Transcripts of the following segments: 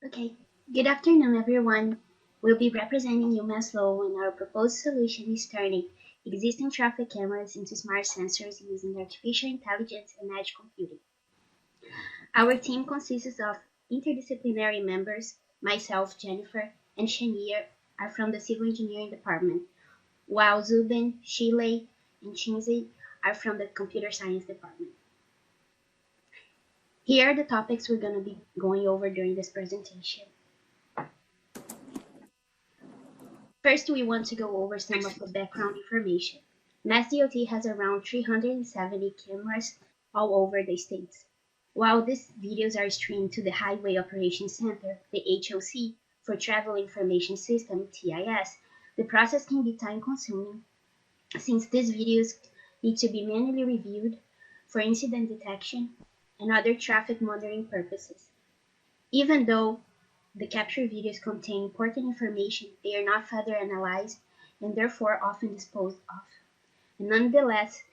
Okay, good afternoon, everyone. We'll be representing UMass Lowell, and our proposed solution is turning existing traffic cameras into smart sensors using artificial intelligence and edge computing. Our team consists of interdisciplinary members. Myself, Jennifer, and Shania are from the civil engineering department, while Zubin, Shilei, and Chinzi are from the computer science department. Here are the topics we're going to be going over during this presentation. First, we want to go over some of the background information. MassDOT has around 370 cameras all over the states. While these videos are streamed to the Highway Operations Center, the HOC, for Travel Information System, TIS, the process can be time-consuming since these videos need to be manually reviewed for incident detection and other traffic monitoring purposes. Even though the captured videos contain important information, they are not further analyzed and therefore often disposed of. And nonetheless,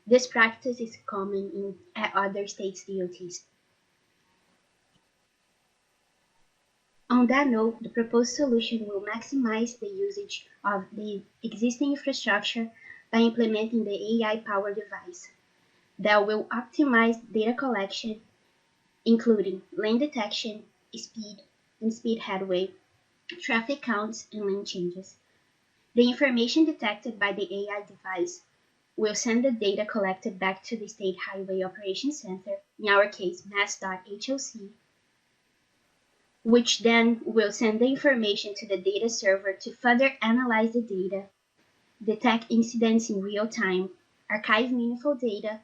this practice is common in other states' DOTs. On that note, the proposed solution will maximize the usage of the existing infrastructure by implementing the AI-powered device that will optimize data collection, including lane detection, speed, and speed headway, traffic counts, and lane changes. The information detected by the AI device will send the data collected back to the State Highway Operations Center, in our case mass.hoc, which then will send the information to the data server to further analyze the data, detect incidents in real time, archive meaningful data,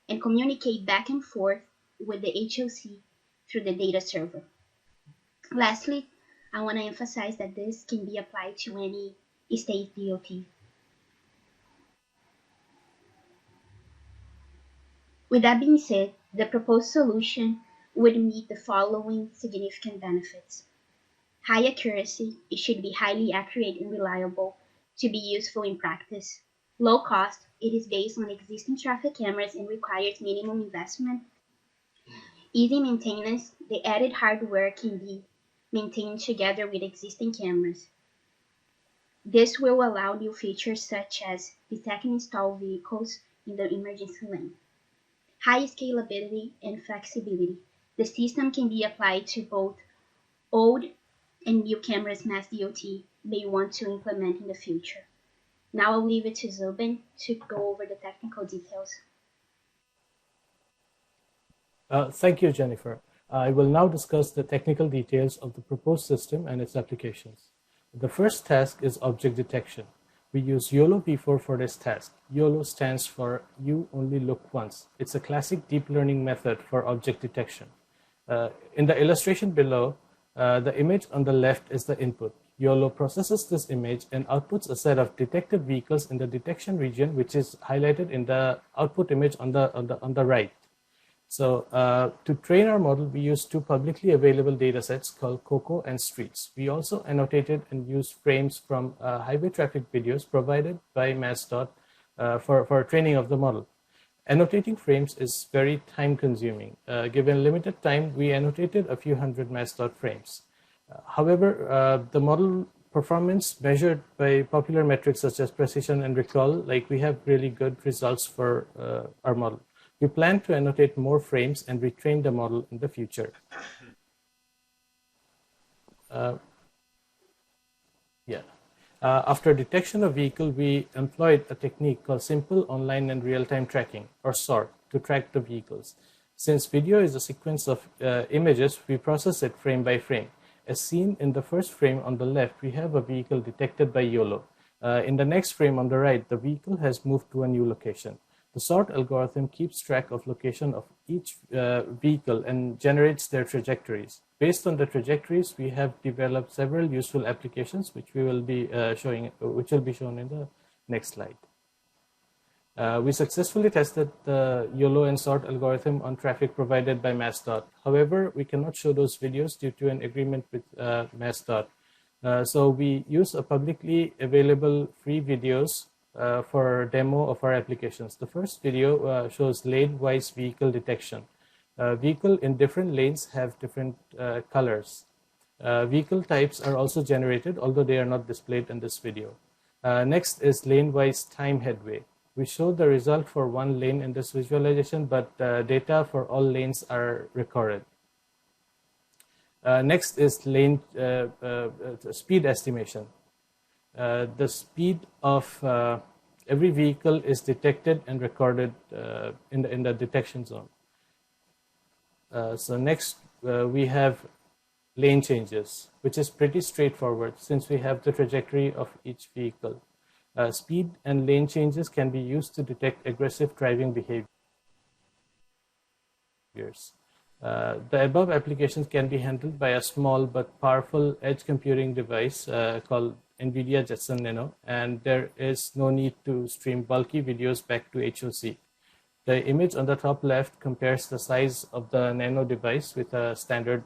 and communicate back and forth with the HOC through the data server. Lastly, I want to emphasize that this can be applied to any state DOT. With that being said, the proposed solution would meet the following significant benefits. High accuracy, it should be highly accurate and reliable to be useful in practice. Low cost, it is based on existing traffic cameras and requires minimum investment. Easy maintenance, the added hardware can be maintained together with existing cameras. This will allow new features such as detect and install vehicles in the emergency lane. High scalability and flexibility. The system can be applied to both old and new cameras MassDOT may want to implement in the future. Now I'll leave it to Zubin to go over the technical details. Thank you, Jennifer. I will now discuss the technical details of the proposed system and its applications. The first task is object detection. We use YOLO P4 for this task. YOLO stands for You Only Look Once. It's a classic deep learning method for object detection. In the illustration below, the image on the left is the input. YOLO processes this image and outputs a set of detected vehicles in the detection region, which is highlighted in the output image on the right. So to train our model, we use two publicly available datasets called COCO and Streets. We also annotated and used frames from highway traffic videos provided by MassDOT for training of the model. Annotating frames is very time consuming. Given limited time, we annotated a few hundred MassDOT frames. However, the model performance measured by popular metrics such as precision and recall, like we have really good results for our model. We plan to annotate more frames and retrain the model in the future. After detection of vehicle, we employed a technique called simple online and real-time tracking, or SORT, to track the vehicles. Since video is a sequence of images, we process it frame by frame. As seen in the first frame on the left, we have a vehicle detected by YOLO. In the next frame on the right, the vehicle has moved to a new location. The SORT algorithm keeps track of location of each vehicle and generates their trajectories. Based on the trajectories, we have developed several useful applications, which we will be which will be shown in the next slide. We successfully tested the YOLO and SORT algorithm on traffic provided by MassDOT. However, we cannot show those videos due to an agreement with MassDOT. So we use a publicly available free videos for demo of our applications. The first video shows lane-wise vehicle detection. Vehicle in different lanes have different colors. Vehicle types are also generated, although they are not displayed in this video. Next is lane-wise time headway. We show the result for one lane in this visualization, but data for all lanes are recorded. Next is lane speed estimation. The speed of every vehicle is detected and recorded in the detection zone. So next we have lane changes, which is pretty straightforward since we have the trajectory of each vehicle. Speed and lane changes can be used to detect aggressive driving behaviors. The above applications can be handled by a small but powerful edge computing device called NVIDIA Jetson Nano, and there is no need to stream bulky videos back to HOC. The image on the top left compares the size of the Nano device with a standard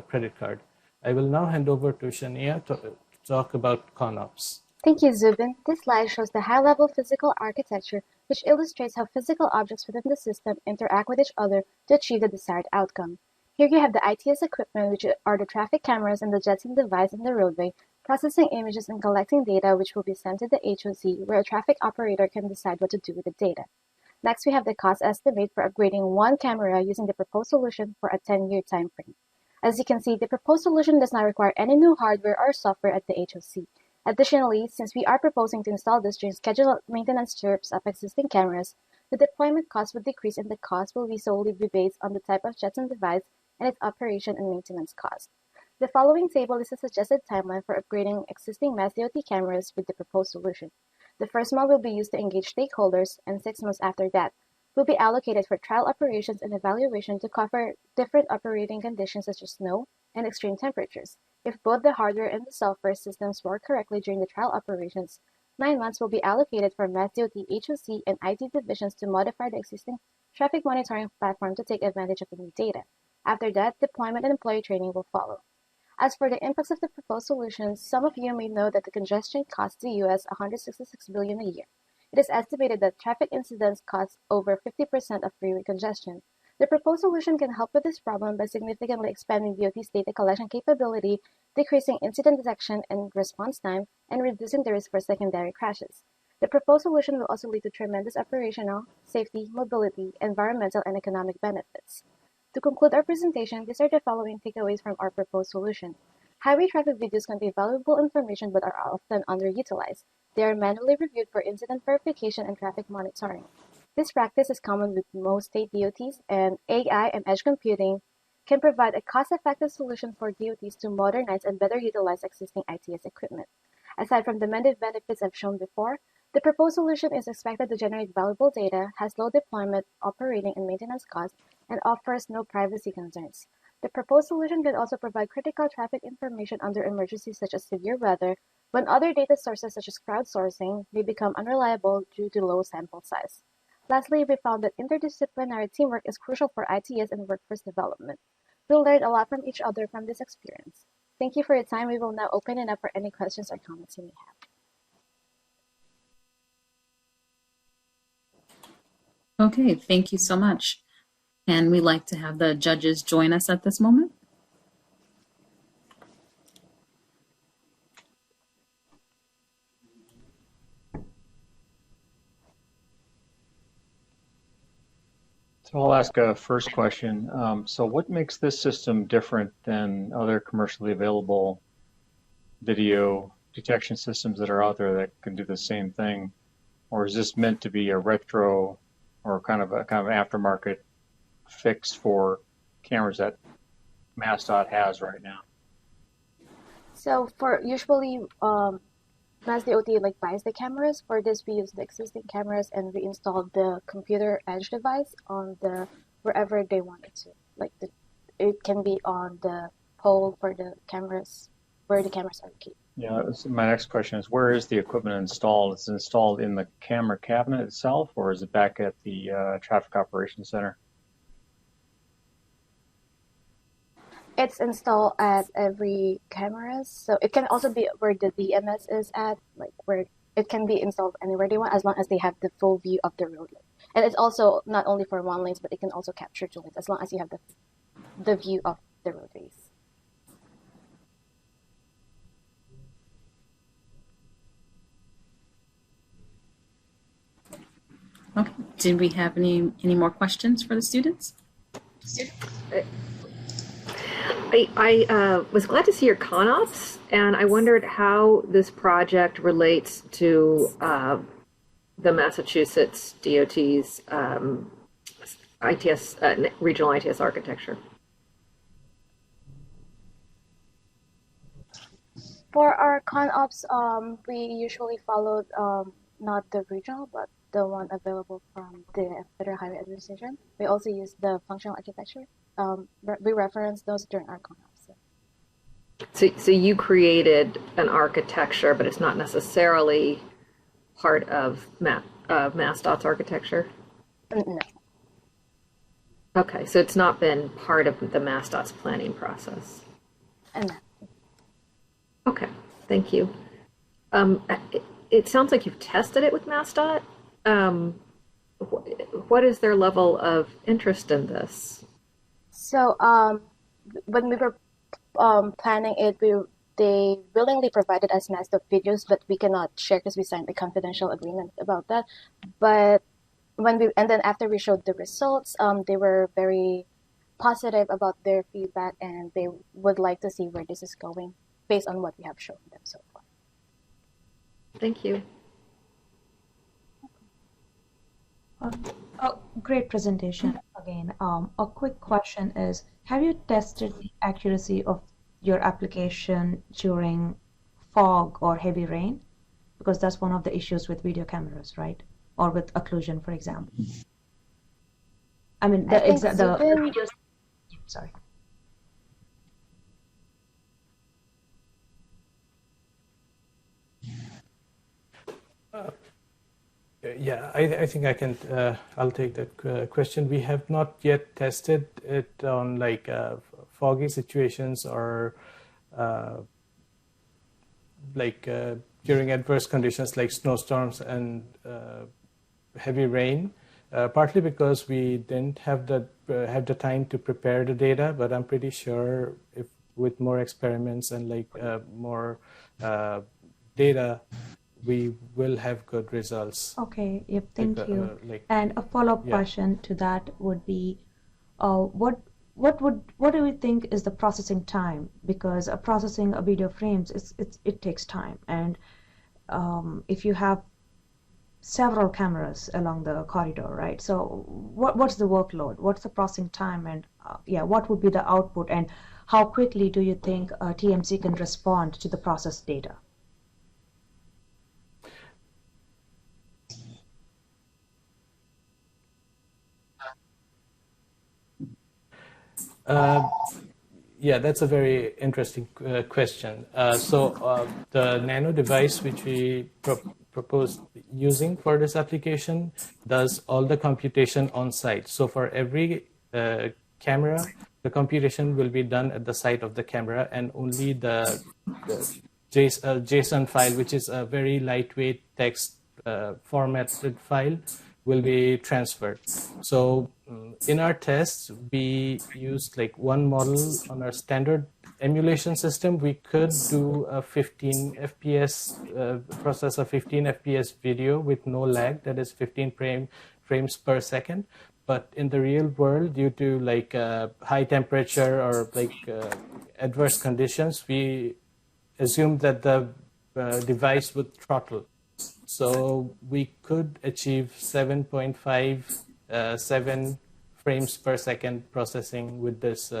credit card. I will now hand over to Shania to talk about Conops. Thank you, Zubin. This slide shows the high-level physical architecture, which illustrates how physical objects within the system interact with each other to achieve the desired outcome. Here you have the ITS equipment, which are the traffic cameras and the Jetson device in the roadway, processing images and collecting data which will be sent to the HOC, where a traffic operator can decide what to do with the data. Next, we have the cost estimate for upgrading one camera using the proposed solution for a 10-year time frame. As you can see, the proposed solution does not require any new hardware or software at the HOC. Additionally, since we are proposing to install this during scheduled maintenance trips of existing cameras, the deployment cost would decrease and the cost will solely be based on the type of Jetson device and its operation and maintenance cost. The following table is a suggested timeline for upgrading existing MassDOT cameras with the proposed solution. The first month will be used to engage stakeholders, and 6 months after that will be allocated for trial operations and evaluation to cover different operating conditions such as snow and extreme temperatures. If both the hardware and the software systems work correctly during the trial operations, 9 months will be allocated for MassDOT, HOC, and IT divisions to modify the existing traffic monitoring platform to take advantage of the new data. After that, deployment and employee training will follow. As for the impacts of the proposed solutions, some of you may know that the congestion costs the U.S. $166 billion a year. It is estimated that traffic incidents cause over 50% of freeway congestion. The proposed solution can help with this problem by significantly expanding DOT's data collection capability, decreasing incident detection and response time, and reducing the risk for secondary crashes. The proposed solution will also lead to tremendous operational, safety, mobility, environmental, and economic benefits. To conclude our presentation, these are the following takeaways from our proposed solution. Highway traffic videos contain valuable information but are often underutilized. They are manually reviewed for incident verification and traffic monitoring. This practice is common with most state DOTs, and AI and edge computing can provide a cost-effective solution for DOTs to modernize and better utilize existing ITS equipment. Aside from the many benefits I've shown before, the proposed solution is expected to generate valuable data, has low deployment, operating, and maintenance costs, and offers no privacy concerns. The proposed solution can also provide critical traffic information under emergencies such as severe weather, when other data sources such as crowdsourcing may become unreliable due to low sample size. Lastly, we found that interdisciplinary teamwork is crucial for ITS and workforce development. We learned a lot from each other from this experience. Thank you for your time. We will now open it up for any questions or comments you may have. Okay, thank you so much. And we'd like to have the judges join us at this moment. So I'll ask a first question. So what makes this system different than other commercially available video detection systems that are out there that can do the same thing? Or is this meant to be a retro or kind of an aftermarket fix for cameras that MassDOT has right now? So for usually MassDOT buys the cameras. For this, we use the existing cameras and we install the computer edge device on the wherever they want it to. It can be on the pole for the cameras, where the cameras are located. Yeah, so my next question is, where is the equipment installed? Is it installed in the camera cabinet itself, or is it back at the traffic operations center? It's installed at every camera, so it can also be where the DMS is at, where it can be installed anywhere they want, as long as they have the full view of the roadway. And it's also not only for one lanes, but it can also capture two lanes, as long as you have the view of the roadways. Okay. Did we have any more questions for the students? I was glad to see your Conops, and I wondered how this project relates to the Massachusetts DOT's ITS regional ITS architecture. For our ConOps, we usually followed not the regional, but the one available from the Federal Highway Administration. We also use the functional architecture. We reference those during our ConOps. So you created an architecture, but it's not necessarily part of MassDOT's architecture? No. Okay, so it's not been part of the MassDOT's planning process. No. Okay, thank you. It sounds like you've tested it with MassDOT. What is their level of interest in this? So when we were planning it, they willingly provided us master videos, but we cannot share because we signed a confidential agreement about that. But then after we showed the results, they were very positive about their feedback, and they would like to see where this is going based on what we have shown them so far. Thank you. Great presentation again. A quick question is, have you tested the accuracy of your application during fog or heavy rain? Because that's one of the issues with video cameras, right? Or with occlusion, for example. I mean, the videos. Sorry. Yeah, I think I can. I'll take that question. We have not yet tested it on like foggy situations or during adverse conditions like snowstorms and heavy rain. Partly because we didn't have the time to prepare the data, but I'm pretty sure if with more experiments and more data, we will have good results. Okay, yep, thank you. And a follow-up question to that would be, what do you think is the processing time? Because processing a video frames, it takes time, and if you have several cameras along the corridor, right? So what's the workload? What's the processing time? And what would be the output? And how quickly do you think TMC can respond to the processed data? Yeah, that's a very interesting question. The nano device which we proposed using for this application does all the computation on site. So for every camera, the computation will be done at the site of the camera, and only the JSON file, which is a very lightweight text formatted file, will be transferred. So in our tests, we used like one model on our standard emulation system. We could do a 15 FPS, process a 15 FPS video with no lag, that is 15 frames per second. But in the real world, due to high temperature or adverse conditions, we assumed that the device would throttle. So we could achieve 7.57 frames per second processing with this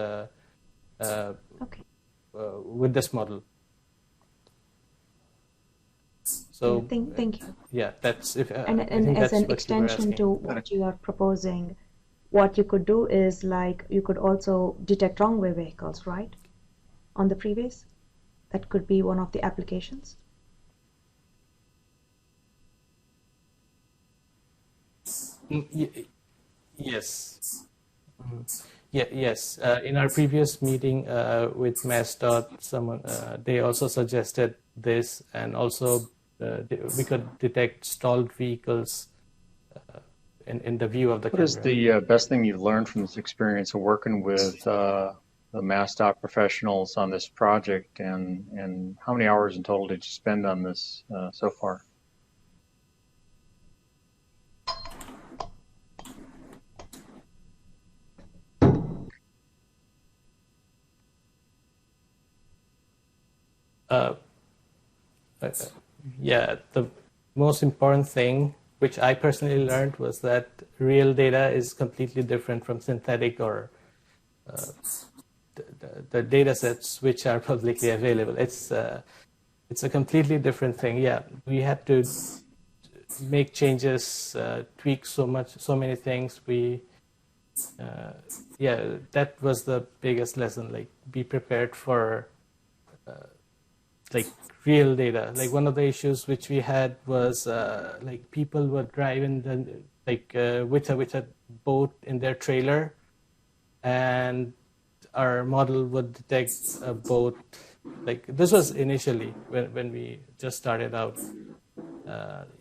with this model. So thank you. Yeah, that's and as an extension to what you are proposing, what you could do is you could also detect wrong way vehicles, right? On the freeways, that could be one of the applications. Yes. Yes. In our previous meeting with MassDOT, they also suggested this, and also we could detect stalled vehicles in the view of the camera. What is the best thing you've learned from this experience of working with the MassDOT professionals on this project, and how many hours in total did you spend on this so far? Uh, yeah, the most important thing, which I personally learned, was that real data is completely different from synthetic or the data sets which are publicly available. It's a completely different thing. Yeah, we had to make changes, tweak so many things. Yeah, that was the biggest lesson. Like, be prepared for like real data. Like, one of the issues which we had was like people were driving with a boat in their trailer, and our model would detect a boat. Like, this was initially when we just started out.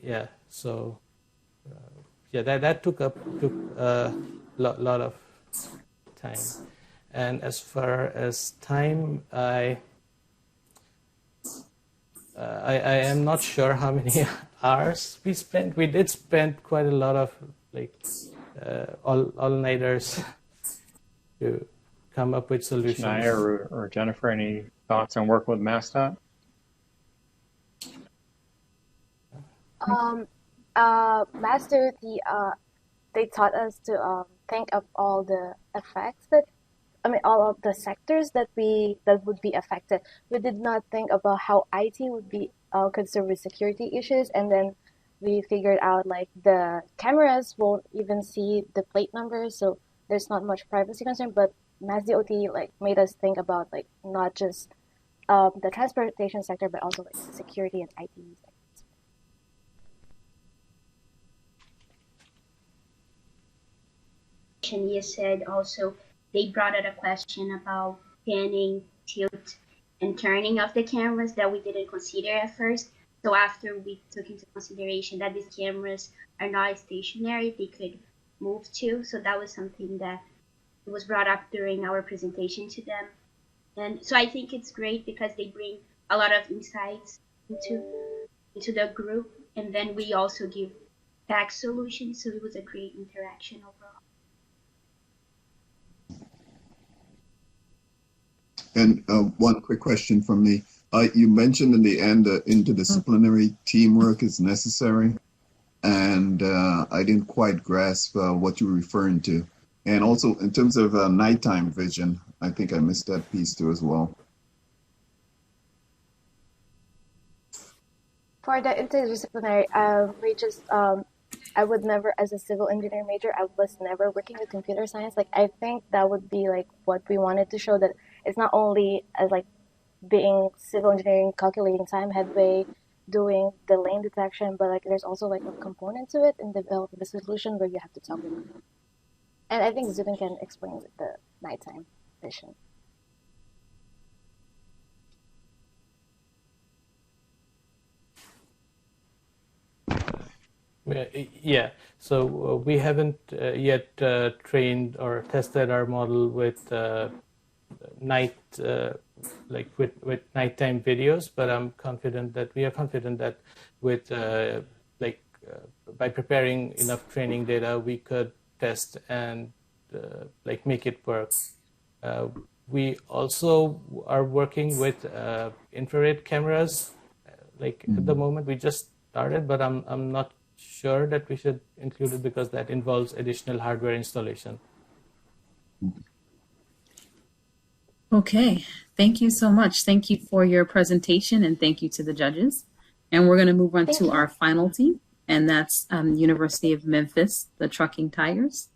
Yeah, so yeah, that took a lot of time. And as far as time, I am not sure how many hours we spent. We did spend quite a lot of like all-nighters to come up with solutions. Shania or Jennifer, any thoughts on work with MassDOT? Master, they taught us to think of all the effects all of the sectors that would be affected. We did not think about how IT would be concerned with security issues, and then we figured out like the cameras won't even see the plate numbers, so there's not much privacy concern. But MassDOT like made us think about like not just the transportation sector, but also like security and IT sectors. You said also they brought out a question about panning, tilt, and turning of the cameras that we didn't consider at first. So after we took into consideration that these cameras are not stationary, they could move too. So that was something that was brought up during our presentation to them. And so I think it's great because they bring a lot of insights into the group, and then we also give back solutions. So it was a great interaction overall. And one quick question from me. You mentioned in the end that interdisciplinary teamwork is necessary, and I didn't quite grasp what you were referring to. And also, in terms of nighttime vision, I think I missed that piece too as well. For the interdisciplinary, we just I would never, as a civil engineering major, I was never working with computer science. Like, I think that would be like what we wanted to show, that it's not only as like being civil engineering, calculating time headway, doing the lane detection, but like there's also like a component to it in developing the solution where you have to talk with them. And I think Zubin can explain with the nighttime vision. Yeah, so we haven't yet trained or tested our model with with nighttime videos, but we are confident that with by preparing enough training data, we could test and make it work. We also are working with infrared cameras. At the moment, we just started, but I'm not sure that we should include it because that involves additional hardware installation. Okay, thank you so much. Thank you for your presentation, and thank you to the judges. And we're going to move on to our final team, and that's University of Memphis, the Trucking Tigers.